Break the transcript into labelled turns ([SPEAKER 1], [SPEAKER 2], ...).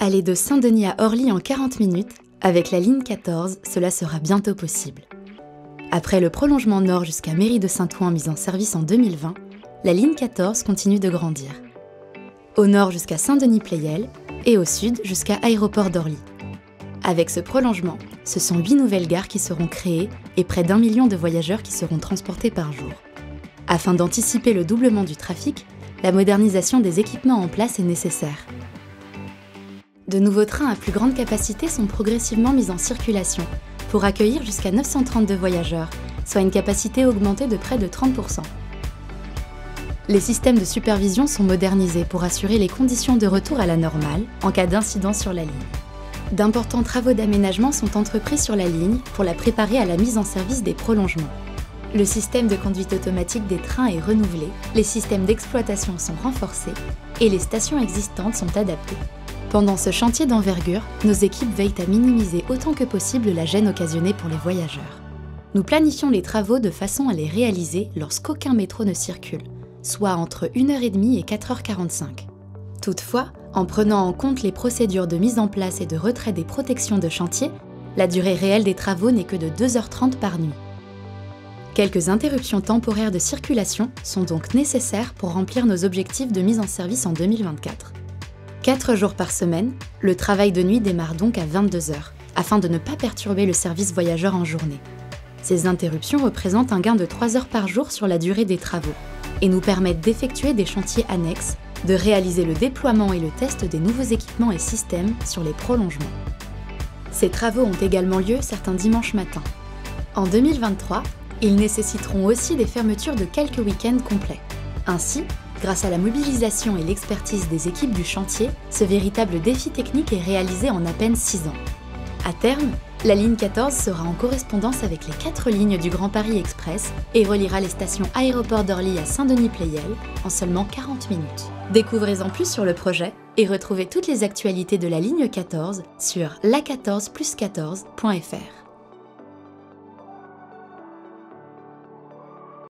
[SPEAKER 1] Aller de Saint-Denis à Orly en 40 minutes, avec la ligne 14, cela sera bientôt possible. Après le prolongement nord jusqu'à Mairie de Saint-Ouen mise en service en 2020, la ligne 14 continue de grandir. Au nord jusqu'à Saint-Denis-Pleyel et au sud jusqu'à Aéroport d'Orly. Avec ce prolongement, ce sont 8 nouvelles gares qui seront créées et près d'1 million de voyageurs qui seront transportés par jour. Afin d'anticiper le doublement du trafic, la modernisation des équipements en place est nécessaire. De nouveaux trains à plus grande capacité sont progressivement mis en circulation pour accueillir jusqu'à 932 voyageurs, soit une capacité augmentée de près de 30%. Les systèmes de supervision sont modernisés pour assurer les conditions de retour à la normale en cas d'incident sur la ligne. D'importants travaux d'aménagement sont entrepris sur la ligne pour la préparer à la mise en service des prolongements. Le système de conduite automatique des trains est renouvelé, les systèmes d'exploitation sont renforcés et les stations existantes sont adaptées. Pendant ce chantier d'envergure, nos équipes veillent à minimiser autant que possible la gêne occasionnée pour les voyageurs. Nous planifions les travaux de façon à les réaliser lorsqu'aucun métro ne circule, soit entre 1h30 et 4h45. Toutefois, en prenant en compte les procédures de mise en place et de retrait des protections de chantier, la durée réelle des travaux n'est que de 2h30 par nuit. Quelques interruptions temporaires de circulation sont donc nécessaires pour remplir nos objectifs de mise en service en 2024. 4 jours par semaine, le travail de nuit démarre donc à 22h, afin de ne pas perturber le service voyageur en journée. Ces interruptions représentent un gain de 3 heures par jour sur la durée des travaux et nous permettent d'effectuer des chantiers annexes, de réaliser le déploiement et le test des nouveaux équipements et systèmes sur les prolongements. Ces travaux ont également lieu certains dimanches matins. En 2023, ils nécessiteront aussi des fermetures de quelques week-ends complets. Ainsi, grâce à la mobilisation et l'expertise des équipes du chantier, ce véritable défi technique est réalisé en à peine 6 ans. À terme, la ligne 14 sera en correspondance avec les 4 lignes du Grand Paris Express et reliera les stations Aéroport d'Orly à Saint-Denis-Pleyel en seulement 40 minutes. Découvrez-en plus sur le projet et retrouvez toutes les actualités de la ligne 14 sur la14plus14.fr.